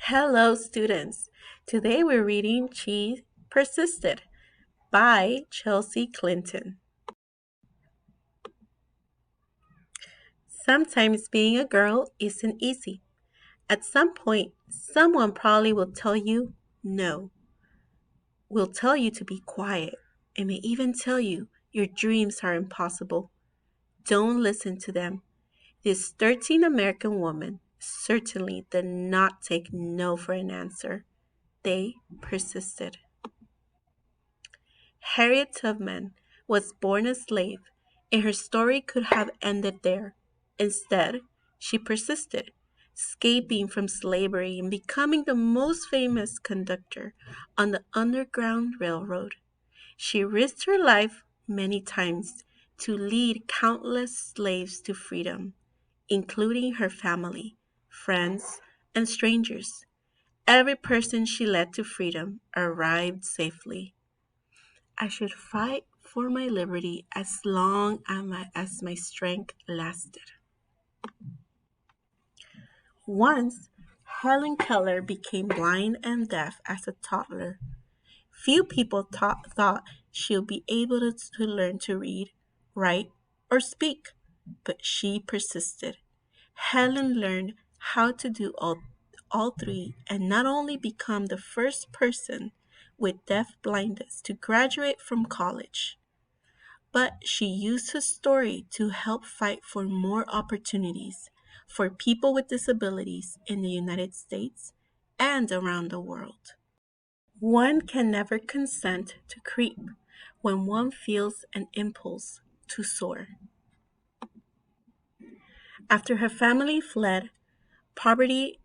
Hello, students. Today we're reading She Persisted by Chelsea Clinton. Sometimes being a girl isn't easy. At some point, someone probably will tell you no, will tell you to be quiet, and may even tell you your dreams are impossible. Don't listen to them. This 13 American woman certainly did not take no for an answer. They persisted. Harriet Tubman was born a slave, and her story could have ended there. Instead, she persisted, escaping from slavery and becoming the most famous conductor on the Underground Railroad. She risked her life many times to lead countless slaves to freedom, including her family, friends, and strangers. Every person she led to freedom arrived safely. I should fight for my liberty as long as my strength lasted. Once, Helen Keller became blind and deaf as a toddler. Few people thought she'll be able to learn to read, write, or speak, but she persisted. Helen learned how to do all three and not only become the first person with deaf blindness to graduate from college, but she used her story to help fight for more opportunities for people with disabilities in the United States and around the world. One can never consent to creep when one feels an impulse to soar. After her family fled poverty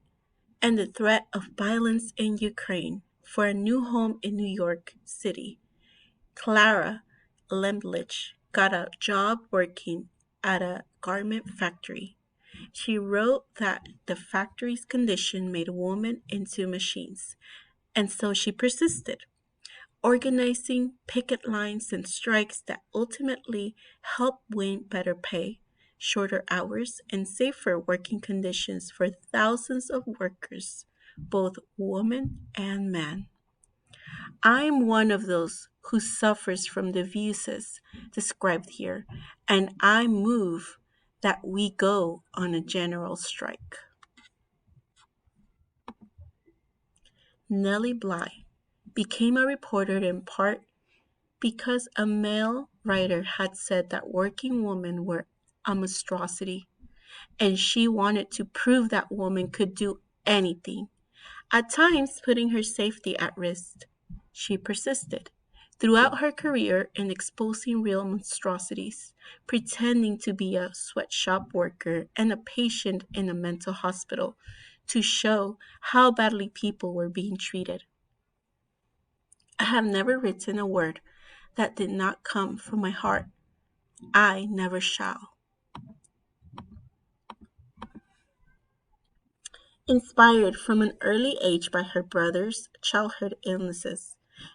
and the threat of violence in Ukraine for a new home in New York City, Clara Lemlich got a job working at a garment factory. She wrote that the factory's condition made women into machines, and so she persisted, organizing picket lines and strikes that ultimately helped win better pay, shorter hours, and safer working conditions for thousands of workers, both women and men. I'm one of those who suffers from the abuses described here, and I move that we go on a general strike. Nellie Bly became a reporter in part because a male writer had said that working women were a monstrosity, and she wanted to prove that women could do anything, at times putting her safety at risk. She persisted throughout her career in exposing real monstrosities, pretending to be a sweatshop worker and a patient in a mental hospital to show how badly people were being treated. I have never written a word that did not come from my heart. I never shall. Inspired from an early age by her brother's childhood illnesses,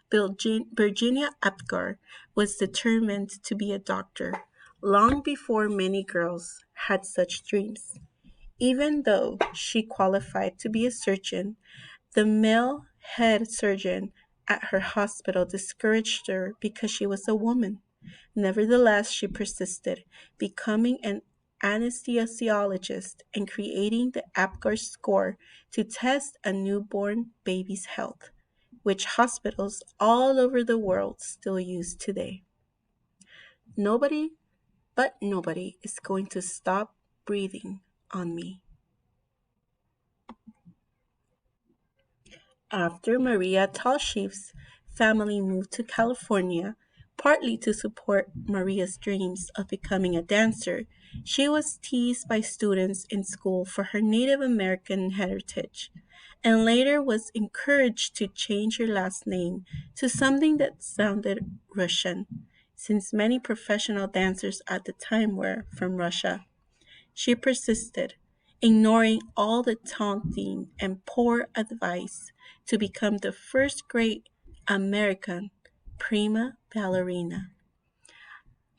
Virginia Apgar was determined to be a doctor long before many girls had such dreams. Even though she qualified to be a surgeon, the male head surgeon at her hospital discouraged her because she was a woman. Nevertheless, she persisted, becoming an anesthesiologist and creating the Apgar score to test a newborn baby's health, which hospitals all over the world still use today. Nobody but nobody is going to stop breathing on me. After Maria Talshev's family moved to California, partly to support Maria's dreams of becoming a dancer, she was teased by students in school for her Native American heritage, and later was encouraged to change her last name to something that sounded Russian, since many professional dancers at the time were from Russia. She persisted, ignoring all the taunting and poor advice, to become the first great American prima ballerina.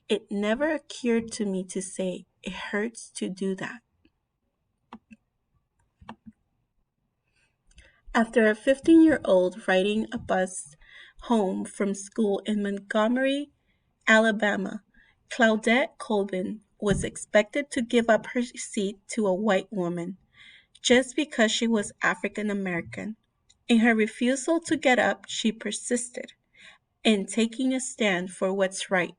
It never occurred to me to say, "It hurts to do that." After a 15-year-old riding a bus home from school in Montgomery, Alabama, Claudette Colvin was expected to give up her seat to a white woman just because she was African American. In her refusal to get up, she persisted in taking a stand for what's right,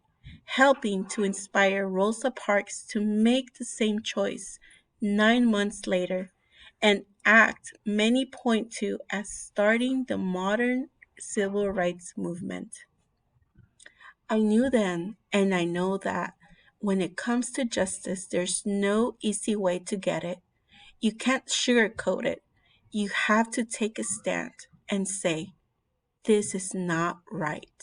helping to inspire Rosa Parks to make the same choice 9 months later, an act many point to as starting the modern civil rights movement. I knew then, and I know that when it comes to justice, there's no easy way to get it. You can't sugarcoat it. You have to take a stand and say, this is not right.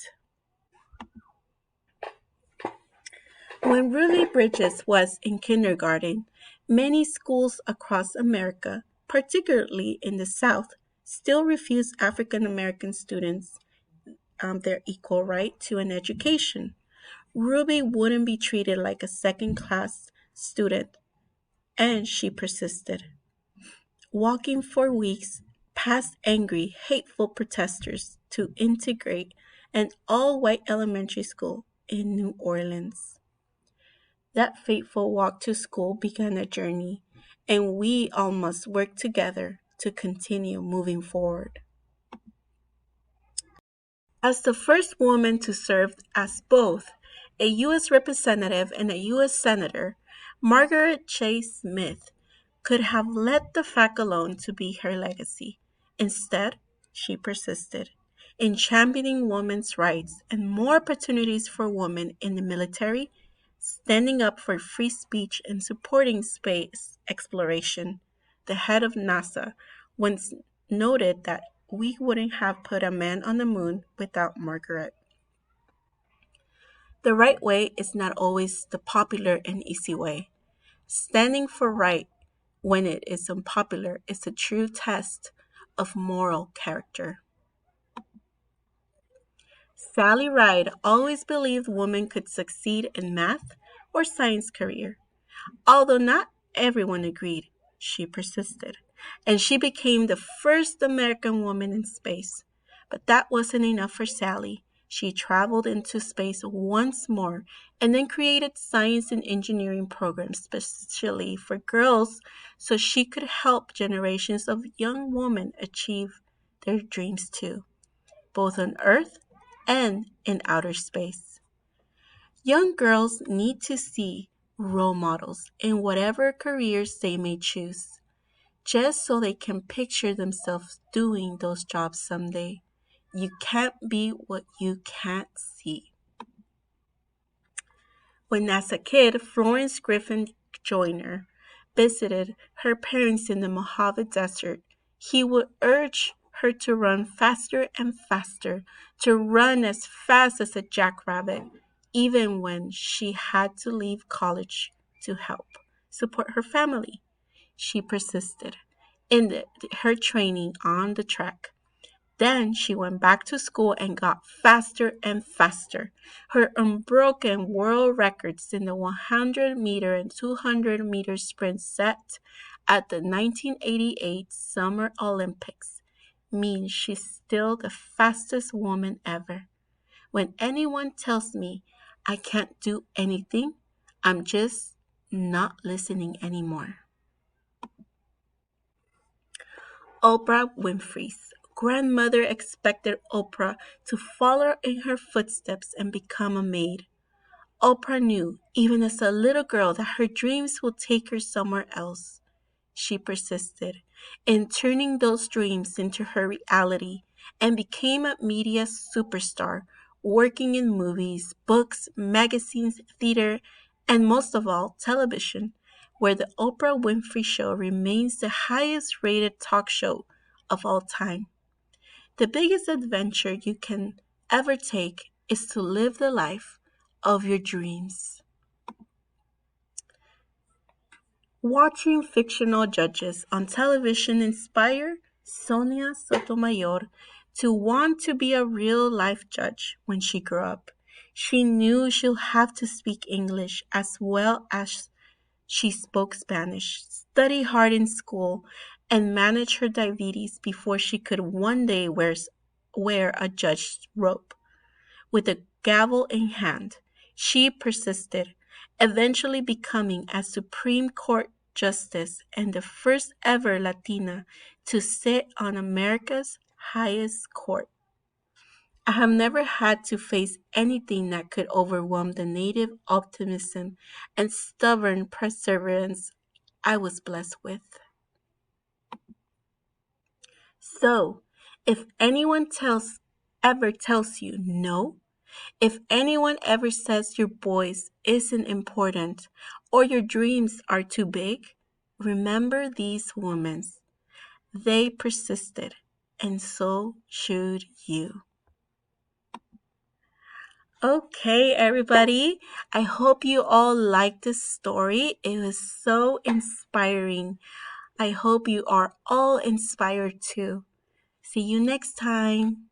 When Ruby Bridges was in kindergarten, many schools across America, particularly in the South, still refused African American students their equal right to an education. Ruby wouldn't be treated like a second class student, and she persisted, walking for weeks past angry, hateful protesters to integrate an all white elementary school in New Orleans. That fateful walk to school began a journey, and we all must work together to continue moving forward. As the first woman to serve as both a U.S. representative and a U.S. senator, Margaret Chase Smith could have let the fact alone to be her legacy. Instead, she persisted in championing women's rights and more opportunities for women in the military, standing up for free speech and supporting space exploration. The head of NASA once noted that we wouldn't have put a man on the moon without Margaret. The right way is not always the popular and easy way. Standing for right when it is unpopular is a true test of moral character. Sally Ride always believed women could succeed in math or science career. Although not everyone agreed, she persisted, and she became the first American woman in space. But that wasn't enough for Sally. She traveled into space once more and then created science and engineering programs specially for girls so she could help generations of young women achieve their dreams too, both on Earth and in outer space. Young girls need to see role models in whatever careers they may choose, just so they can picture themselves doing those jobs someday. You can't be what you can't see. When as a kid, Florence Griffin Joyner visited her parents in the Mojave Desert, he would urge her to run faster and faster, to run as fast as a jackrabbit, even when she had to leave college to help support her family. She persisted in her training on the track. Then she went back to school and got faster and faster. Her unbroken world records in the 100-meter and 200-meter sprint set at the 1988 Summer Olympics mean she's still the fastest woman ever. When anyone tells me I can't do anything, I'm just not listening anymore. Oprah Winfrey's grandmother expected Oprah to follow in her footsteps and become a maid. Oprah knew, even as a little girl, that her dreams would take her somewhere else. She persisted in turning those dreams into her reality and became a media superstar, working in movies, books, magazines, theater, and most of all, television, where the Oprah Winfrey Show remains the highest rated talk show of all time. The biggest adventure you can ever take is to live the life of your dreams. Watching fictional judges on television inspired Sonia Sotomayor to want to be a real-life judge when she grew up. She knew she'll have to speak English as well as she spoke Spanish, study hard in school, and manage her diabetes before she could one day wear a judge's robe. With a gavel in hand, she persisted, eventually becoming a Supreme Court justice and the first ever Latina to sit on America's highest court. I have never had to face anything that could overwhelm the native optimism and stubborn perseverance I was blessed with. So, if anyone ever tells you no, if anyone ever says your voice isn't important or your dreams are too big, remember these women. They persisted, and so should you. Okay, everybody. I hope you all liked this story. It was so inspiring. I hope you are all inspired too. See you next time.